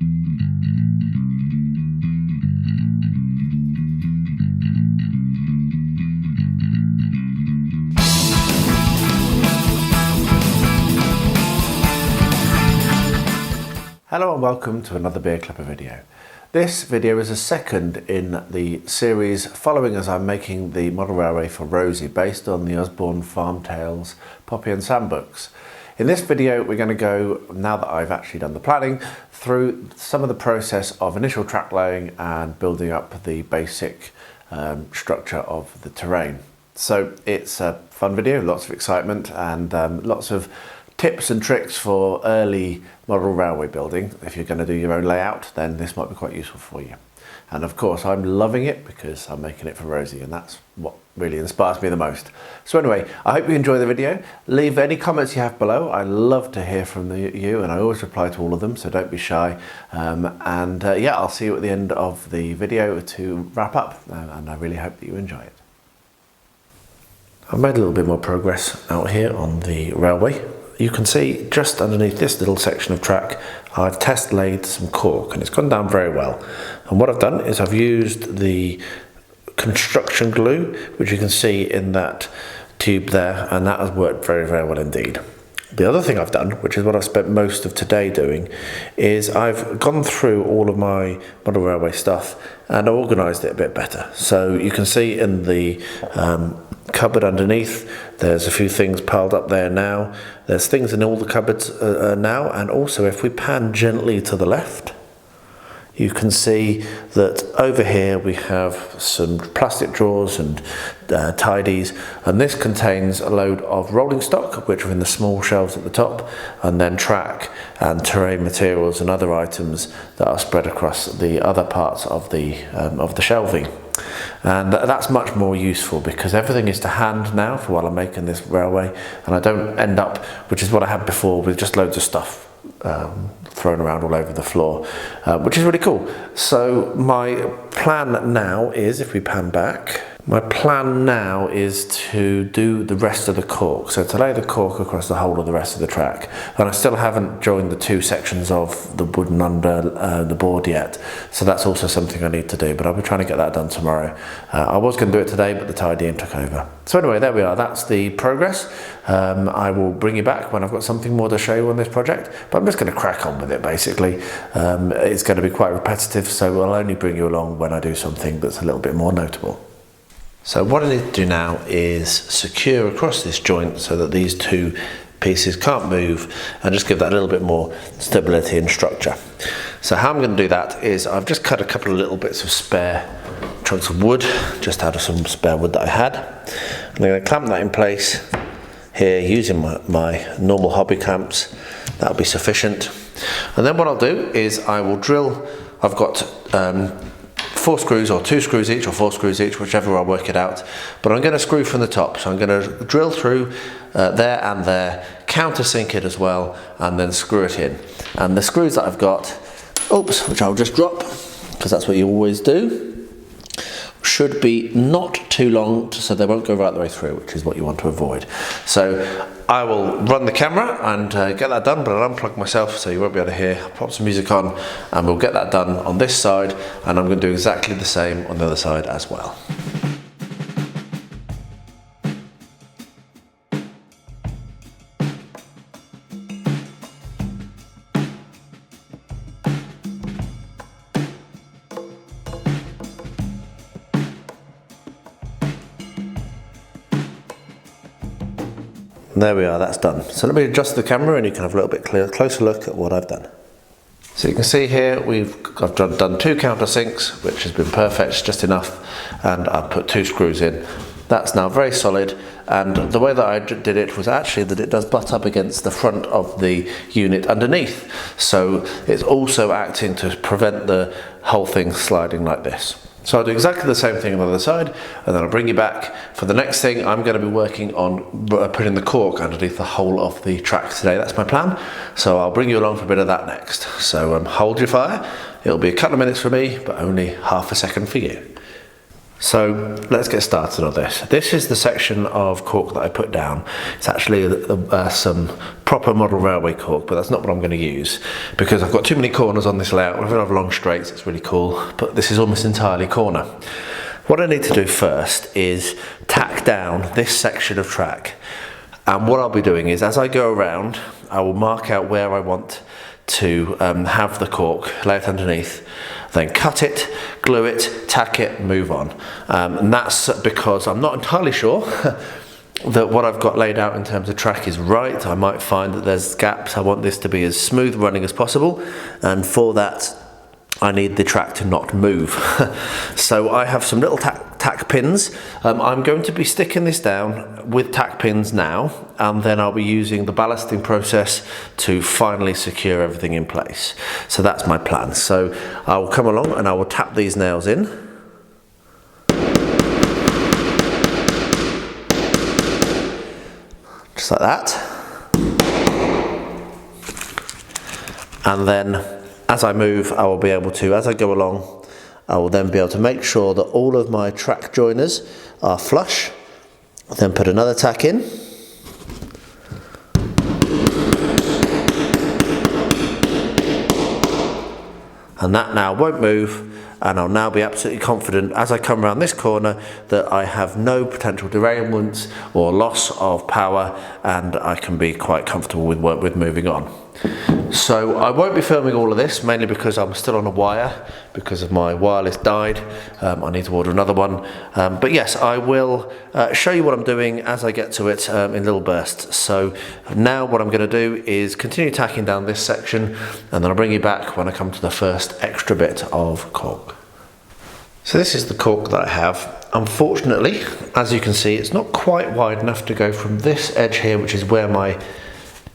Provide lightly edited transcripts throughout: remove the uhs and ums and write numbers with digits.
Hello and welcome to another Beer Clipper video. This video is a second in the series following as I'm making the model railway for Rosie based on the Osborne Farm Tales Poppy and Sam books. In this video we're going to go, now that I've actually done the planning, through some of the process of initial track laying and building up the basic structure of the terrain. So it's a fun video, lots of excitement and lots of tips and tricks for early model railway building. If you're going to do your own layout, then this might be quite useful for you. And of course I'm loving it because I'm making it for Rosie, and that's what really inspires me the most. So anyway, I hope you enjoy the video. Leave any comments you have below. I love to hear from you, and I always reply to all of them, so don't be shy. Yeah, I'll see you at the end of the video to wrap up, and I really hope that you enjoy it. I've made a little bit more progress out here on the railway. You can see just underneath this little section of track I've test laid some cork, and it's gone down very well. And what I've done is I've used the construction glue, which you can see in that tube there, and that has worked very, very well indeed. The other thing I've done, which is what I've spent most of today doing, is I've gone through all of my model railway stuff and organised it a bit better. So you can see in the cupboard underneath, there's a few things piled up there now. There's things in all the cupboards now, and also if we pan gently to the left, you can see that over here we have some plastic drawers and tidies, and this contains a load of rolling stock which are in the small shelves at the top, and then track and terrain materials and other items that are spread across the other parts of the shelving. And that's much more useful because everything is to hand now for while I'm making this railway, and I don't end up, which is what I had before, with just loads of stuff thrown around all over the floor, which is really cool. So my plan now is, if we pan back, my plan now is to do the rest of the cork. So to lay the cork across the whole of the rest of the track. And I still haven't joined the two sections of the wooden under the board yet. So that's also something I need to do, but I'll be trying to get that done tomorrow. I was going to do it today, but the tidying took over. So anyway, there we are. That's the progress. I will bring you back when I've got something more to show you on this project, but I'm just going to crack on with it basically. It's going to be quite repetitive, so I'll only bring you along when I do something that's a little bit more notable. So what I need to do now is secure across this joint so that these two pieces can't move, and just give that a little bit more stability and structure. So how I'm going to do that is I've just cut a couple of little bits of spare chunks of wood, just out of some spare wood that I had. I'm going to clamp that in place here using my normal hobby clamps. That'll be sufficient. And then what I'll do is I will drill, I've got 4 screws or 2 screws each or 4 screws each, whichever I work it out, but I'm going to screw from the top. So I'm going to drill through there and there, countersink it as well, and then screw it in. And the screws that I've got, which I'll just drop because that's what you always do, should be not too long so they won't go right the way through, which is what you want to avoid. So I will run the camera and get that done, but I'll unplug myself so you won't be able to hear. I'll pop some music on and we'll get that done on this side, and I'm going to do exactly the same on the other side as well. There we are, that's done. So let me adjust the camera and you can have a little bit closer look at what I've done. So you can see here I've done 2 countersinks, which has been perfect, just enough, and I've put 2 screws in. That's now very solid, and the way that I did it was actually that it does butt up against the front of the unit underneath, so it's also acting to prevent the whole thing sliding like this. So I'll do exactly the same thing on the other side, and then I'll bring you back for the next thing. I'm going to be working on putting the cork underneath the whole of the track today. That's my plan. So I'll bring you along for a bit of that next. So hold your fire. It'll be a couple of minutes for me, but only half a second for you. So let's get started on this. This is the section of cork that I put down. It's actually some proper model railway cork, but that's not what I'm going to use because I've got too many corners on this layout. We've got long straights, it's really cool, but this is almost entirely corner. What I need to do first is tack down this section of track. And what I'll be doing is, as I go around, I will mark out where I want to have the cork, lay it underneath, then cut it, glue it, tack it, move on. And that's because I'm not entirely sure that what I've got laid out in terms of track is right. I might find that there's gaps. I want this to be as smooth running as possible, and for that I need the track to not move. So I have some little tack pins. I'm going to be sticking this down with tack pins now, and then I'll be using the ballasting process to finally secure everything in place. So that's my plan. So I will come along and I will tap these nails in. Just like that. And then as I move, I will be able to, as I go along, I will then be able to make sure that all of my track joiners are flush. Then put another tack in. And that now won't move, and I'll now be absolutely confident as I come around this corner that I have no potential derailments or loss of power, and I can be quite comfortable with moving on. So I won't be filming all of this, mainly because I'm still on a wire because of my wireless died. I need to order another one. But yes, I will show you what I'm doing as I get to it in little bursts. So now what I'm going to do is continue tacking down this section, and then I'll bring you back when I come to the first extra bit of cork. So this is the cork that I have. Unfortunately, as you can see, it's not quite wide enough to go from this edge here, which is where my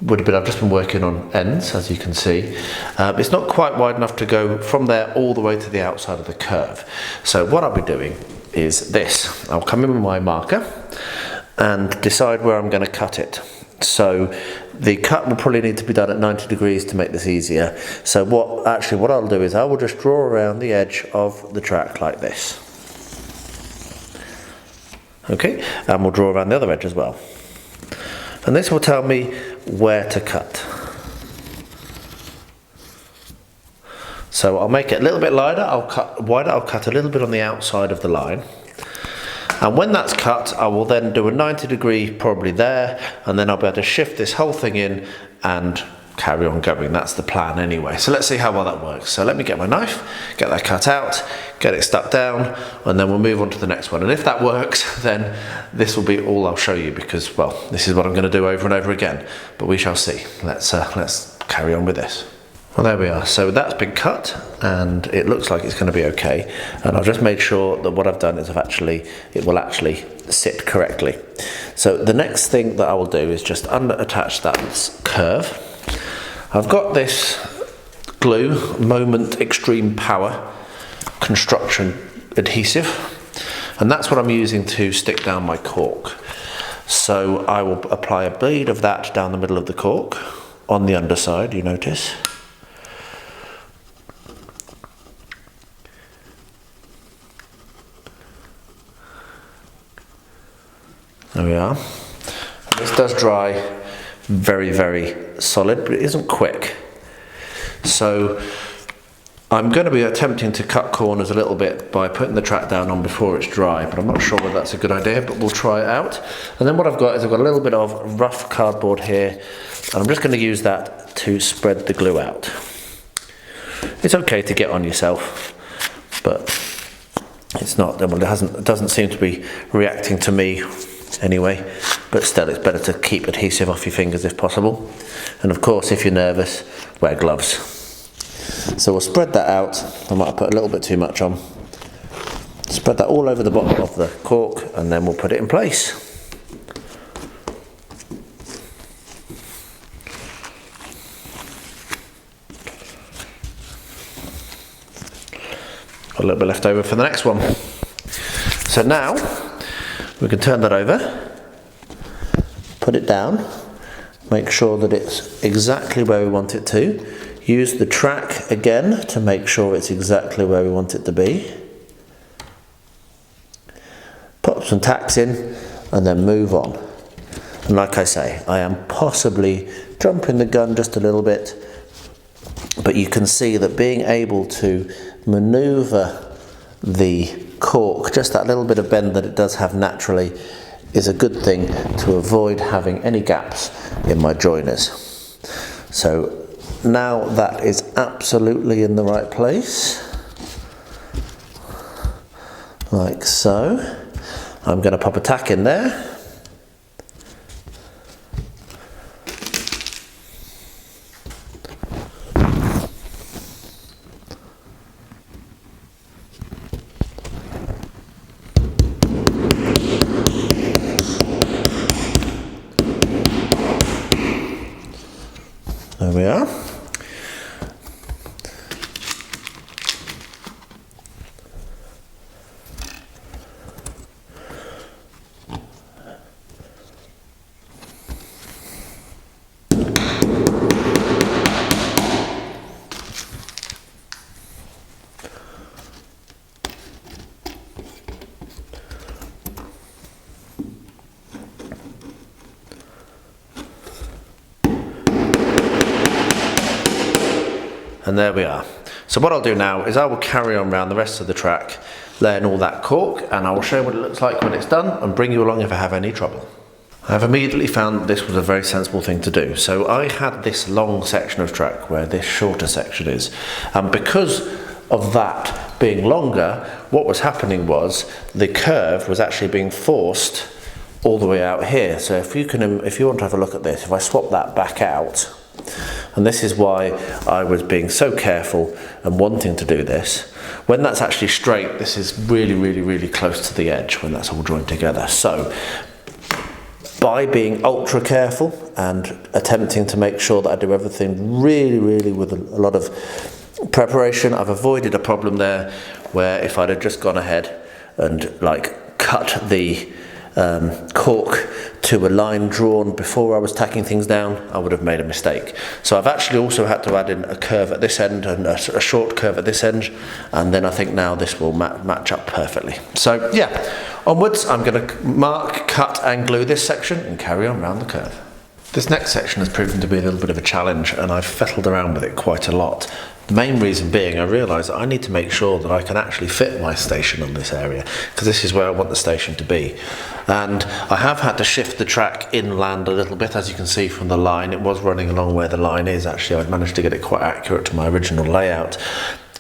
I've just been working on ends, as you can see. It's not quite wide enough to go from there all the way to the outside of the curve. So what I'll be doing is this. I'll come in with my marker and decide where I'm going to cut it. So the cut will probably need to be done at 90 degrees to make this easier. So what I'll do is I will just draw around the edge of the track like this. Okay, and we'll draw around the other edge as well. And this will tell me where to cut. So I'll make it a little bit wider, I'll cut a little bit on the outside of the line. And when that's cut, I will then do a 90 degree probably there, and then I'll be able to shift this whole thing in and carry on going. That's the plan anyway. So let's see how well that works. So let me get my knife, get that cut out, get it stuck down, and then we'll move on to the next one. And if that works, then this will be all I'll show you, because, well, this is what I'm going to do over and over again. But we shall see. Let's carry on with this. Well, there we are. So that's been cut, and it looks like it's going to be okay. And I've just made sure that what I've done is it will actually sit correctly. So the next thing that I will do is just attach that curve. I've got this glue, Moment Extreme Power construction adhesive, and that's what I'm using to stick down my cork. So I will apply a bead of that down the middle of the cork on the underside, you notice. There we are. This does dry very, very solid, but it isn't quick. So I'm going to be attempting to cut corners a little bit by putting the track down on before it's dry, but I'm not sure whether that's a good idea, but we'll try it out. And then what I've got is I've got a little bit of rough cardboard here, and I'm just going to use that to spread the glue out. It's okay to get on yourself, but it's not, well, it doesn't seem to be reacting to me anyway, but still it's better to keep adhesive off your fingers if possible. And of course, if you're nervous, wear gloves. So we'll spread that out. I might have put a little bit too much on. Spread that all over the bottom of the cork, and then we'll put it in place. Got a little bit left over for the next one. So now we can turn that over, put it down, make sure that it's exactly where we want it to. Use the track again to make sure it's exactly where we want it to be. some tacks in and then move on. And like I say, I am possibly jumping the gun just a little bit, but you can see that being able to maneuver the cork, just that little bit of bend that it does have naturally, is a good thing to avoid having any gaps in my joiners. So now that is absolutely in the right place, like so. I'm going to pop a tack in there. There we are. And there we are. So what I'll do now is I will carry on around the rest of the track, laying all that cork, and I will show you what it looks like when it's done and bring you along if I have any trouble. I've immediately found that this was a very sensible thing to do. So I had this long section of track where this shorter section is, and because of that being longer, what was happening was the curve was actually being forced all the way out here. So if you want to have a look at this, if I swap that back out, and this is why I was being so careful and wanting to do this. When that's actually straight, this is really, really, really close to the edge when that's all joined together. So by being ultra careful and attempting to make sure that I do everything really, really with a lot of preparation, I've avoided a problem there where if I'd have just gone ahead and like cut the cork to a line drawn before I was tacking things down, I would have made a mistake. So I've actually also had to add in a curve at this end and a short curve at this end, and then I think now this will match up perfectly. So yeah, onwards. I'm going to mark, cut and glue this section and carry on around the curve. This next section has proven to be a little bit of a challenge, and I've fettled around with it quite a lot. The main reason being I realised that I need to make sure that I can actually fit my station on this area, because this is where I want the station to be. And I have had to shift the track inland a little bit, as you can see from the line. It was running along where the line is. Actually, I've managed to get it quite accurate to my original layout.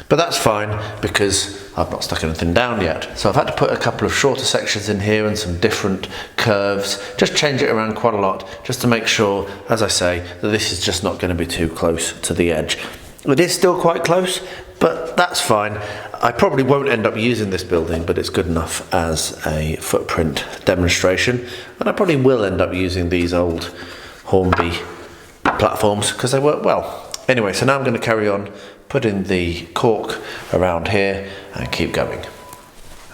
But that's fine because I've not stuck anything down yet. So I've had to put a couple of shorter sections in here and some different curves, just change it around quite a lot, just to make sure, as I say, that this is just not going to be too close to the edge. It is still quite close, but that's fine. I probably won't end up using this building, but it's good enough as a footprint demonstration. And I probably will end up using these old Hornby platforms because they work well. Anyway, so now I'm going to carry on putting the cork around here and keep going.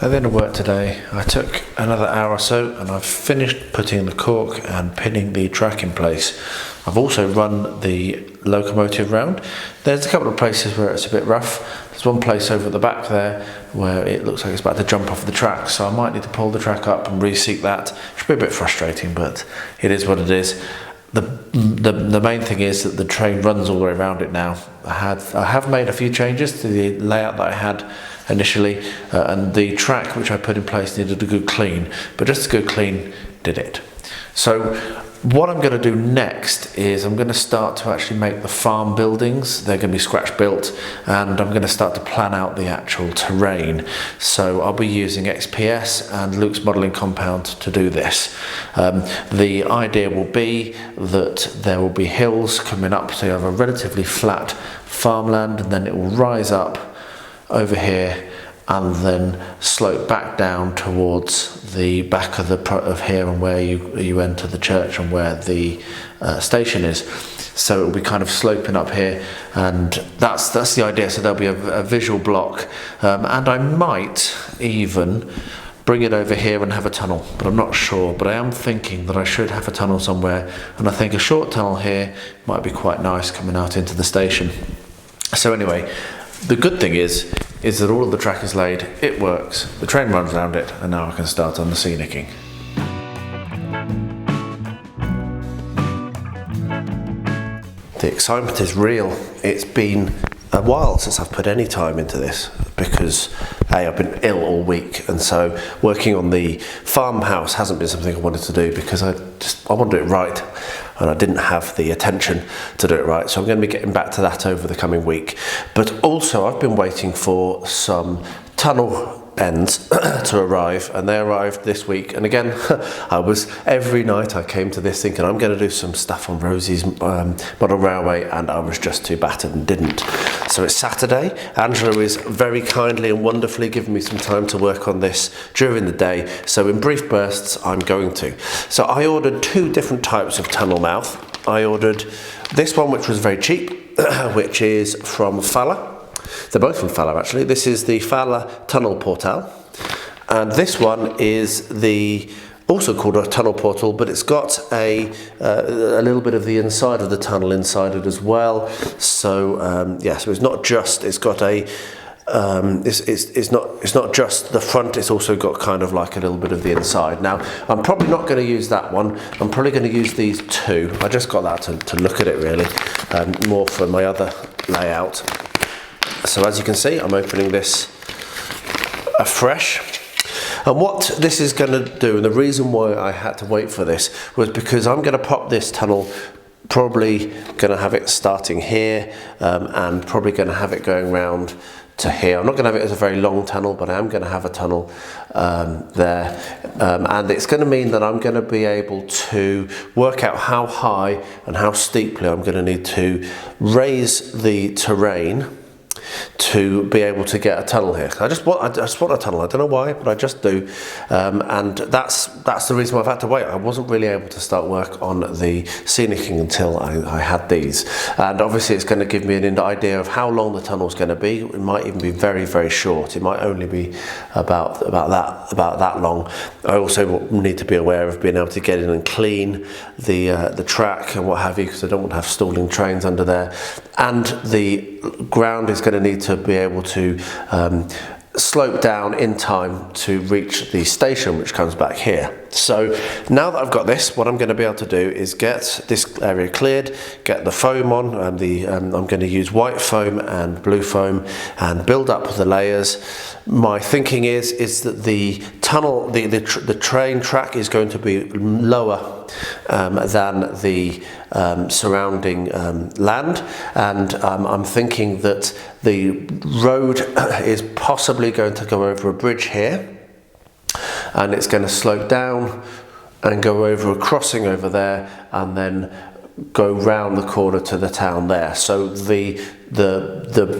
At the end of work today, I took another hour or so and I've finished putting the cork and pinning the track in place. I've also run the locomotive round. There's a couple of places where it's a bit rough. There's one place over at the back there where it looks like it's about to jump off the track, so I might need to pull the track up and reseat that. It should be a bit frustrating, but it is what it is. The main thing is that the train runs all the way around it now. I have made a few changes to the layout that I had initially, and the track which I put in place needed a good clean, but just a good clean did it. So what I'm going to do next is I'm going to start to actually make the farm buildings. They're going to be scratch built, and I'm going to start to plan out the actual terrain. So I'll be using XPS and Luke's modelling compound to do this. The idea will be that there will be hills coming up, so you have a relatively flat farmland, and then it will rise up over here and then slope back down towards the back of here and where you enter the church and where the station is. So it will be kind of sloping up here, and that's the idea. So there'll be a visual block, and I might even bring it over here and have a tunnel, but I'm not sure. But I am thinking that I should have a tunnel somewhere, and I think a short tunnel here might be quite nice coming out into the station. So anyway, the good thing is is that all of the track is laid, it works, the train runs around it, and now I can start on the scenicking. The excitement is real. It's been a while since I've put any time into this because I've been ill all week, and so working on the farmhouse hasn't been something I wanted to do because I want to do it right, and I didn't have the attention to do it right. So I'm going to be getting back to that over the coming week. But also I've been waiting for some tunnel ends to arrive, and they arrived this week. And again, every night I came to this thinking I'm going to do some stuff on Rosie's model railway, and I was just too battered and didn't. So it's Saturday. Angela is very kindly and wonderfully giving me some time to work on this during the day, so in brief bursts I'm going to. So I ordered 2 different types of tunnel mouth. I ordered this one, which was very cheap, which is from Fala. They're both from Fala actually. This is the Fala Tunnel Portal, and this one is also called a tunnel portal, but it's got a little bit of the inside of the tunnel inside it as well. So so it's not just, it's got a it's not just the front, it's also got kind of like a little bit of the inside. Now I'm probably not going to use that one, I'm probably going to use these 2. I just got that to look at it really, more for my other layout. So as you can see, I'm opening this afresh. And what this is going to do, and the reason why I had to wait for this, was because I'm going to pop this tunnel, probably going to have it starting here, and probably going to have it going round to here. I'm not going to have it as a very long tunnel, but I am going to have a tunnel there, and it's going to mean that I'm going to be able to work out how high and how steeply I'm going to need to raise the terrain to be able to get a tunnel here. I just want a tunnel. I don't know why, but I just do, and that's the reason why I've had to wait. I wasn't really able to start work on the scenicking until I had these, and obviously it's going to give me an idea of how long the tunnel's going to be. It might even be very, very short. It might only be about that long. I also need to be aware of being able to get in and clean the track and what have you, because I don't want to have stalling trains under there, and the ground is going to need to be able to slope down in time to reach the station, which comes back here. So now that I've got this, what I'm going to be able to do is get this area cleared, get the foam on, and I'm going to use white foam and blue foam and build up the layers. My thinking is that the tunnel, the train track is going to be lower than the surrounding land, and I'm thinking that the road is possibly going to go over a bridge here, and it's going to slope down and go over a crossing over there, and then go round the corner to the town there. So the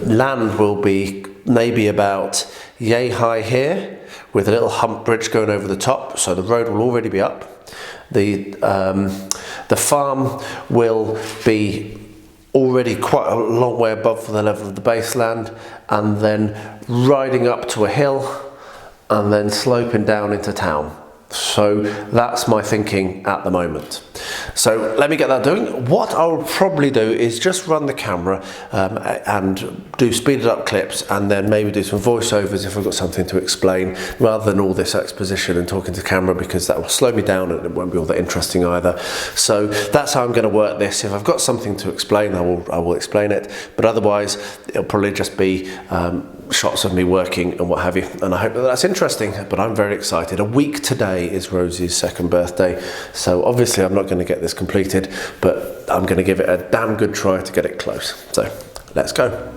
land will be maybe about yay high here, with a little hump bridge going over the top, so the road will already be up. The farm will be already quite a long way above the level of the baseland, and then riding up to a hill and then sloping down into town. So that's my thinking at the moment. So let me get that doing. What I'll probably do is just run the camera and do speeded up clips, and then maybe do some voiceovers if I've got something to explain, rather than all this exposition and talking to camera, because that will slow me down and it won't be all that interesting either. So that's how I'm going to work this. If I've got something to explain, I will explain it, but otherwise it'll probably just be shots of me working and what have you, and I hope that that's interesting. But I'm very excited. A week today is Rosie's 2nd birthday, so obviously I'm not going to get this completed, but I'm going to give it a damn good try to get it close. So let's go.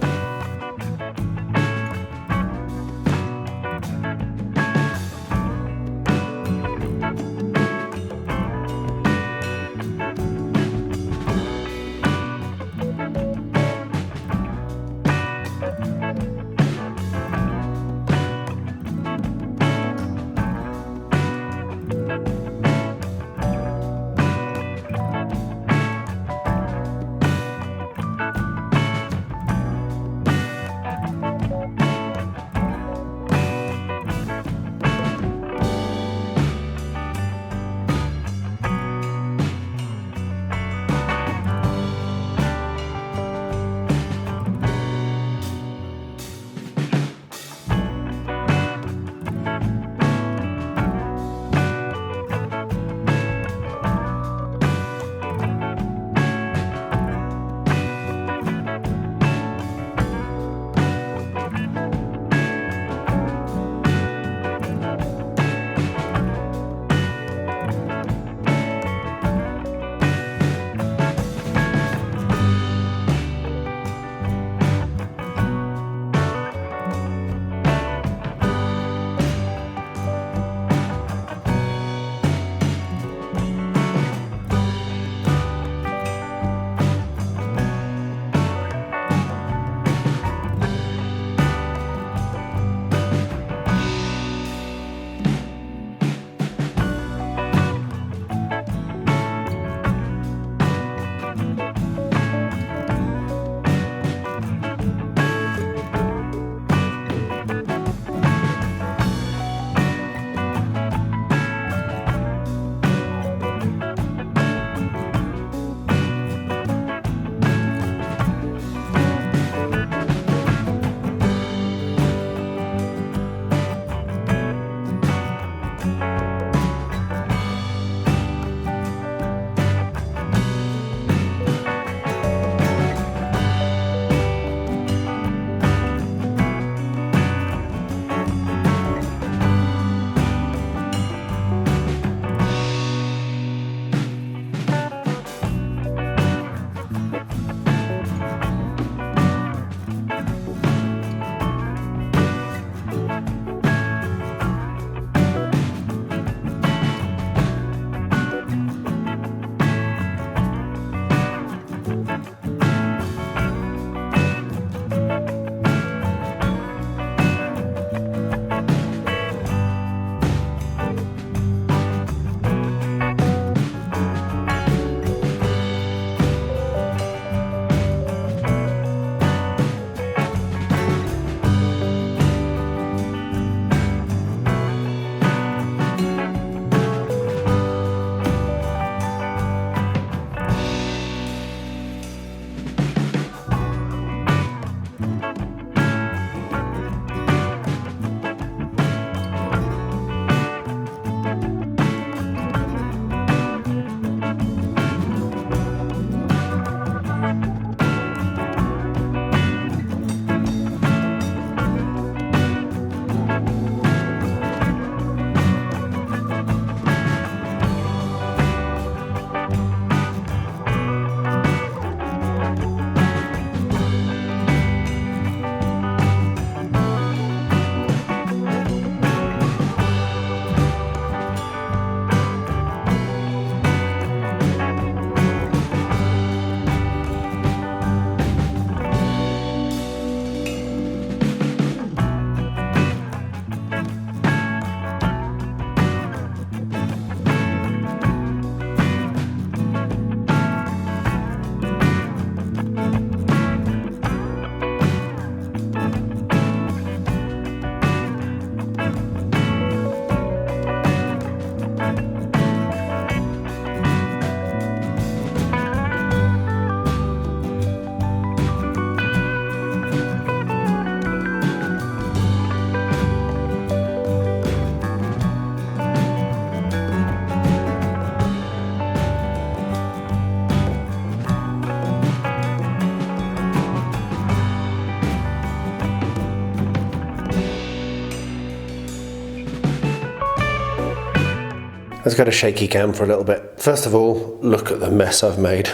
Let's go to shaky cam for a little bit. First of all, look at the mess I've made.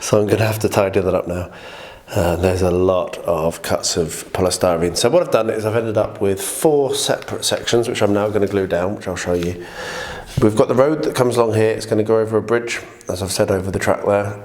So I'm going to have to tidy that up now. There's a lot of cuts of polystyrene. So what I've done is I've ended up with 4 separate sections, which I'm now going to glue down, which I'll show you. We've got the road that comes along here. It's going to go over a bridge, as I've said, over the track there.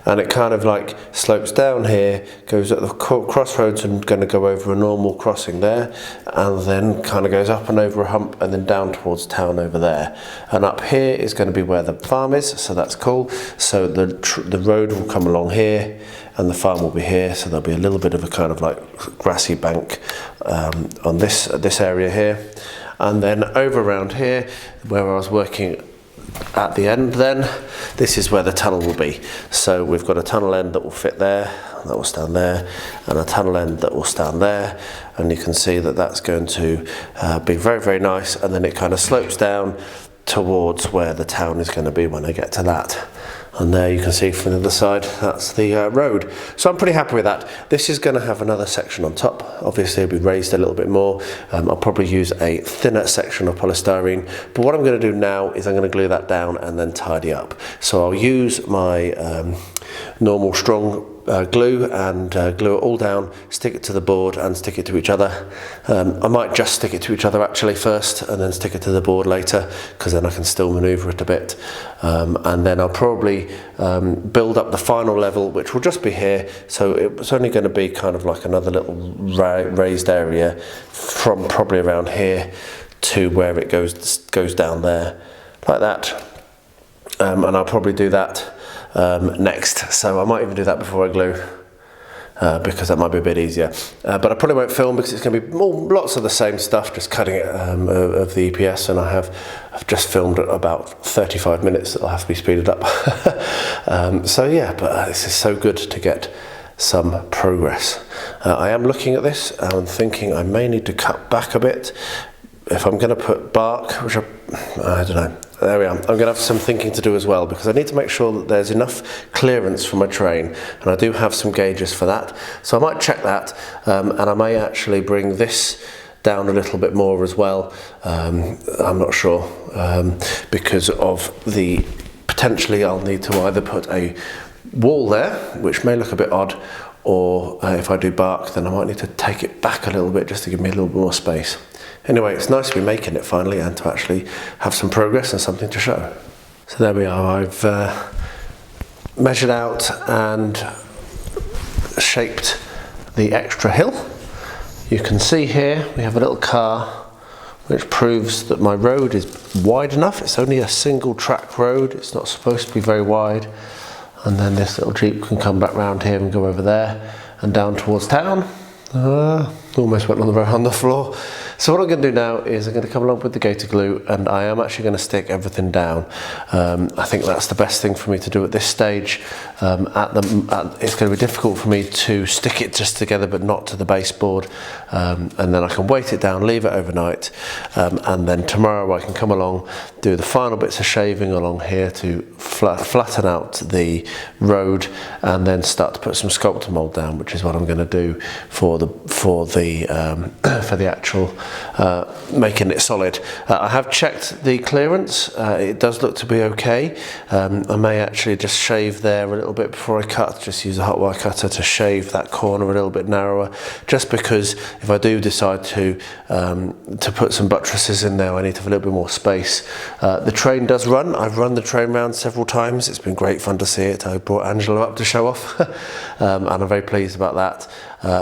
And it kind of like slopes down here, goes at the crossroads and going to go over a normal crossing there, and then kind of goes up and over a hump and then down towards town over there. And up here is going to be where the farm is, so that's cool. So the road will come along here and the farm will be here, so there'll be a little bit of a kind of like grassy bank on this area here. And then over around here, where I was working at the end then, this is where the tunnel will be. So we've got a tunnel end that will fit there, that will stand there, and a tunnel end that will stand there. And you can see that that's going to be very, very nice. And then it kind of slopes down towards where the town is going to be when I get to that. And there you can see from the other side, that's the road. So I'm pretty happy with that. This is going to have another section on top. Obviously it'll be raised a little bit more. I'll probably use a thinner section of polystyrene. But what I'm going to do now is I'm going to glue that down and then tidy up. So I'll use my normal strong glue and glue it all down, stick it to the board and stick it to each other. I might just stick it to each other actually first and then stick it to the board later, because then I can still maneuver it a bit. And then I'll probably build up the final level, which will just be here. So it's only going to be kind of like another little raised area from probably around here to where it goes down there, like that. And I'll probably do that next, so I might even do that before I glue, because that might be a bit easier. But I probably won't film because it's going to be lots of the same stuff, just cutting it of the EPS, and I've just filmed about 35 minutes that'll have to be speeded up. So yeah, but this is so good to get some progress. I am looking at this and thinking I may need to cut back a bit if I'm going to put bark, which I don't know. There we are. I'm going to have some thinking to do as well, because I need to make sure that there's enough clearance for my train, and I do have some gauges for that. So I might check that, and I may actually bring this down a little bit more as well. I'm not sure, because of the potentially I'll need to either put a wall there, which may look a bit odd, or if I do bark, then I might need to take it back a little bit just to give me a little bit more space. Anyway, it's nice to be making it finally and to actually have some progress and something to show. So there we are. I've measured out and shaped the extra hill. You can see here we have a little car, which proves that my road is wide enough. It's only a single track road. It's not supposed to be very wide. And then this little Jeep can come back round here and go over there and down towards town. Almost went on the floor. So what I'm going to do now is I'm going to come along with the gator glue, and I am actually going to stick everything down. I think that's the best thing for me to do at this stage. It's going to be difficult for me to stick it just together but not to the baseboard, and then I can weight it down, leave it overnight, and then tomorrow I can come along, do the final bits of shaving along here to flatten out the road, and then start to put some sculptor mould down, which is what I'm going to do for the actual making it solid. I have checked the clearance. It does look to be okay. I may actually just shave there a little bit before I cut, just use a hot wire cutter to shave that corner a little bit narrower, just because if I do decide to put some buttresses in there, I need to have a little bit more space. The train does run. I've run the train round several times. It's been great fun to see it. I brought Angela up to show off, and I'm very pleased about that.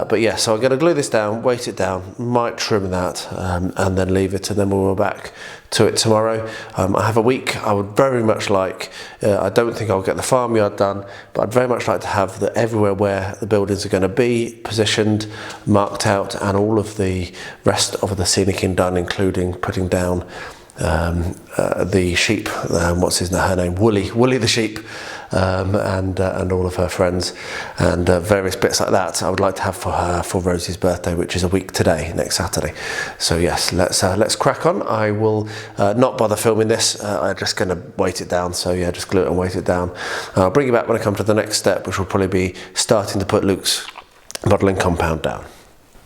But yeah, so I'm going to glue this down, weight it down, might trim that, and then leave it, and then we'll go back to it tomorrow. I have a week. I would very much like, I don't think I'll get the farmyard done, but I'd very much like to have everywhere where the buildings are going to be positioned, marked out, and all of the rest of the scenicking done, including putting down the sheep, what's her name, Woolly the sheep, and all of her friends, and various bits like that I would like to have for her for Rosie's birthday, which is a week today, next Saturday. So yes, let's crack on. I will not bother filming this. I'm just going to weight it down, so yeah, just glue it and weight it down. I'll bring you back when I come to the next step, which will probably be starting to put Luke's modelling compound down.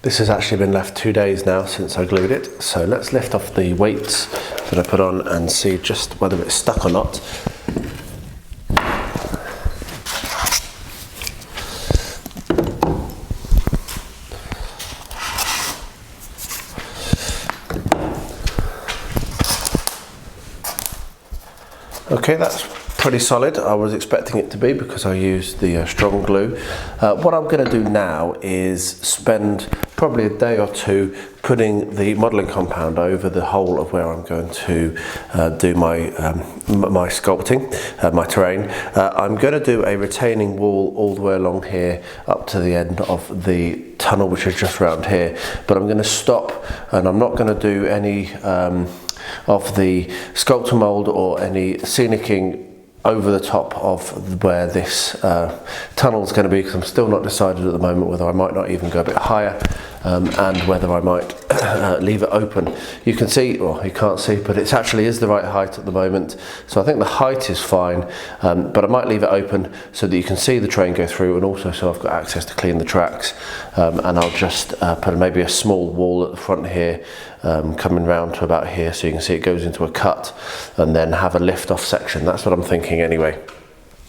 This has actually been left 2 days now since I glued it, so let's lift off the weights that I put on and see just whether it's stuck or not. Okay, that's pretty solid. I was expecting it to be because I used the strong glue. What I'm going to do now is spend probably a day or two putting the modelling compound over the whole of where I'm going to do my my sculpting, my terrain. I'm going to do a retaining wall all the way along here up to the end of the tunnel, which is just around here, but I'm going to stop, and I'm not going to do any of the sculptor mould or any scenicking over the top of where this tunnel is going to be, because I'm still not decided at the moment whether I might not even go a bit higher, and whether I might leave it open. You can see, or you can't see, but it actually is the right height at the moment, so I think the height is fine, but I might leave it open so that you can see the train go through, and also so I've got access to clean the tracks, and I'll just put maybe a small wall at the front here, coming round to about here, so you can see it goes into a cut, and then have a lift off section. That's what I'm thinking anyway.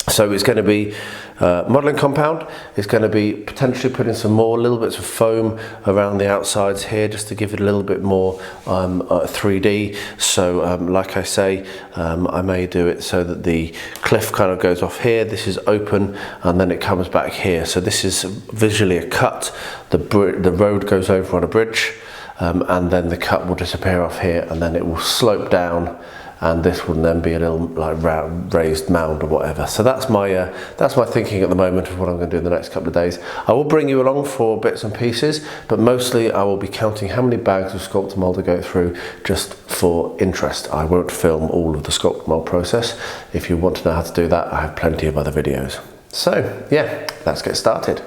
So it's going to be modelling compound. It's going to be potentially putting some more little bits of foam around the outsides here, just to give it a little bit more 3D. So like I say, I may do it so that the cliff kind of goes off here, this is open, and then it comes back here. So this is visually a cut. The road goes over on a bridge, and then the cut will disappear off here, and then it will slope down, and this will then be a little like round raised mound or whatever. So that's my thinking at the moment of what I'm going to do in the next couple of days. I will bring you along for bits and pieces, but mostly I will be counting how many bags of sculptor mould I go through, just for interest. I won't film all of the sculptor mould process. If you want to know how to do that, I have plenty of other videos. So yeah, let's get started.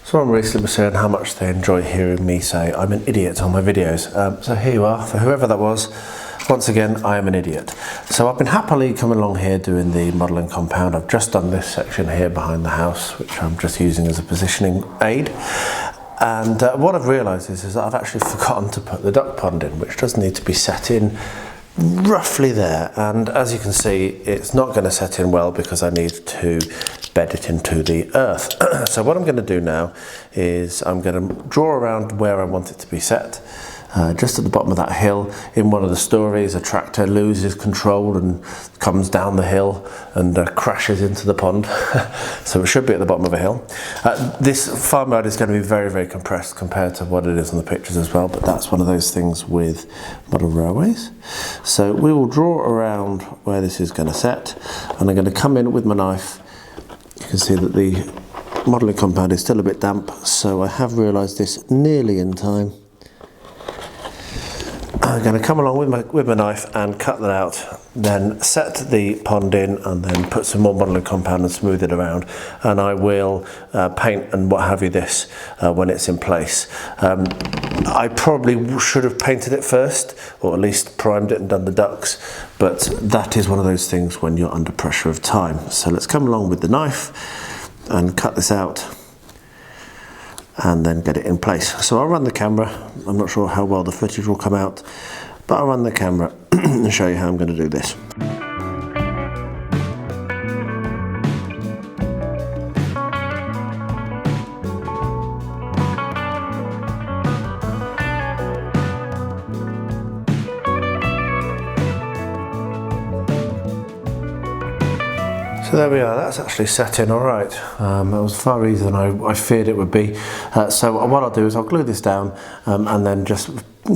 Someone recently was saying how much they enjoy hearing me say I'm an idiot on my videos. So here you are, for whoever that was. Once again, I am an idiot. So I've been happily coming along here doing the modelling compound. I've just done this section here behind the house, which I'm just using as a positioning aid. And what I've realised is that I've actually forgotten to put the duck pond in, which does need to be set in roughly there. And as you can see, it's not going to set in well because I need to bed it into the earth. So what I'm going to do now is I'm going to draw around where I want it to be set. Just at the bottom of that hill, in one of the stories, a tractor loses control and comes down the hill and crashes into the pond. So it should be at the bottom of a hill. This farmyard is going to be very, very compressed compared to what it is on the pictures as well, but that's one of those things with model railways. So we will draw around where this is going to set, and I'm going to come in with my knife. You can see that the modelling compound is still a bit damp, so I have realised this nearly in time. I'm going to come along with my knife and cut that out, then set the pond in and then put some more modelling compound and smooth it around, and I will paint and what have you this when it's in place. I probably should have painted it first, or at least primed it and done the ducts, but that is one of those things when you're under pressure of time. So let's come along with the knife and cut this out and then get it in place. So I'll run the camera. I'm not sure how well the footage will come out, but I'll run the camera and show you how I'm going to do this. So there we are, that's actually set in all right. It was far easier than I feared it would be. So what I'll do is I'll glue this down and then just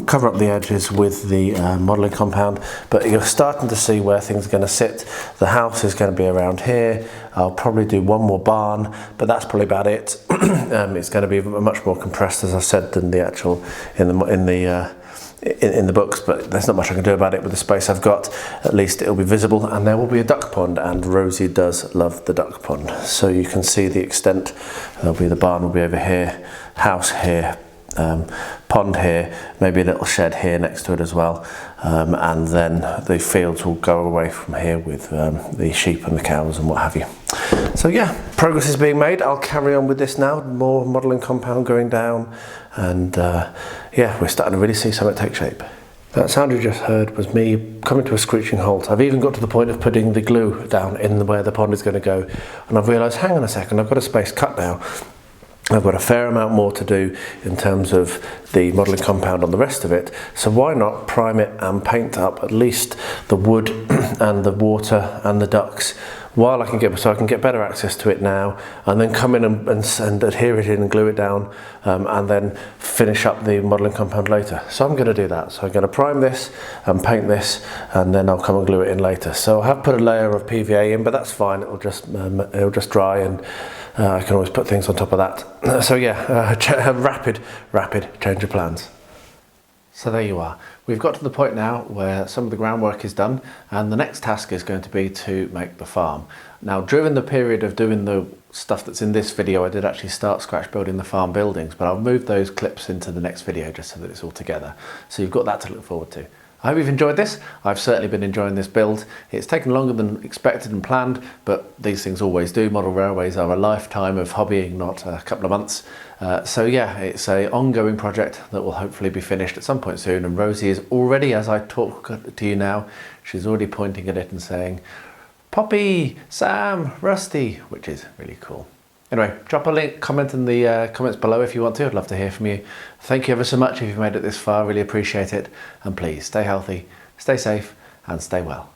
cover up the edges with the modelling compound. But you're starting to see where things are going to sit. The house is going to be around here. I'll probably do one more barn, but that's probably about it. It's going to be much more compressed, as I said, than the actual in the books, but there's not much I can do about it with the space I've got. At least it'll be visible, and there will be a duck pond, and Rosie does love the duck pond. So you can see the extent. There'll be the barn will be over here, house here, pond here, maybe a little shed here next to it as well, and then the fields will go away from here with the sheep and the cows and what have you. So yeah, progress is being made. I'll carry on with this now, more modelling compound going down, and yeah, we're starting to really see something take shape. That sound you just heard was me coming to a screeching halt. I've even got to the point of putting the glue down in where the pond is going to go, and I've realised, hang on a second, I've got a space cut now. I've got a fair amount more to do in terms of the modelling compound on the rest of it, so why not prime it and paint up at least the wood and the water and the ducks while I can get better access to it now, and then come in and adhere it in and glue it down, and then finish up the modelling compound later. So I'm going to do that. So I'm going to prime this and paint this, and then I'll come and glue it in later. So I have put a layer of PVA in, but that's fine. It'll just dry, and I can always put things on top of that. So yeah, rapid change of plans. So there you are. We've got to the point now where some of the groundwork is done, and the next task is going to be to make the farm. Now, during the period of doing the stuff that's in this video, I did actually start scratch building the farm buildings, but I'll move those clips into the next video just so that it's all together. So you've got that to look forward to. I hope you've enjoyed this. I've certainly been enjoying this build. It's taken longer than expected and planned, but these things always do. Model railways are a lifetime of hobbying, not a couple of months. So yeah, it's an ongoing project that will hopefully be finished at some point soon. And Rosie is already, as I talk to you now, she's already pointing at it and saying, Poppy, Sam, Rusty, which is really cool. Anyway, drop a link, comment in the comments below if you want to. I'd love to hear from you. Thank you ever so much if you've made it this far. Really appreciate it. And please stay healthy, stay safe, and stay well.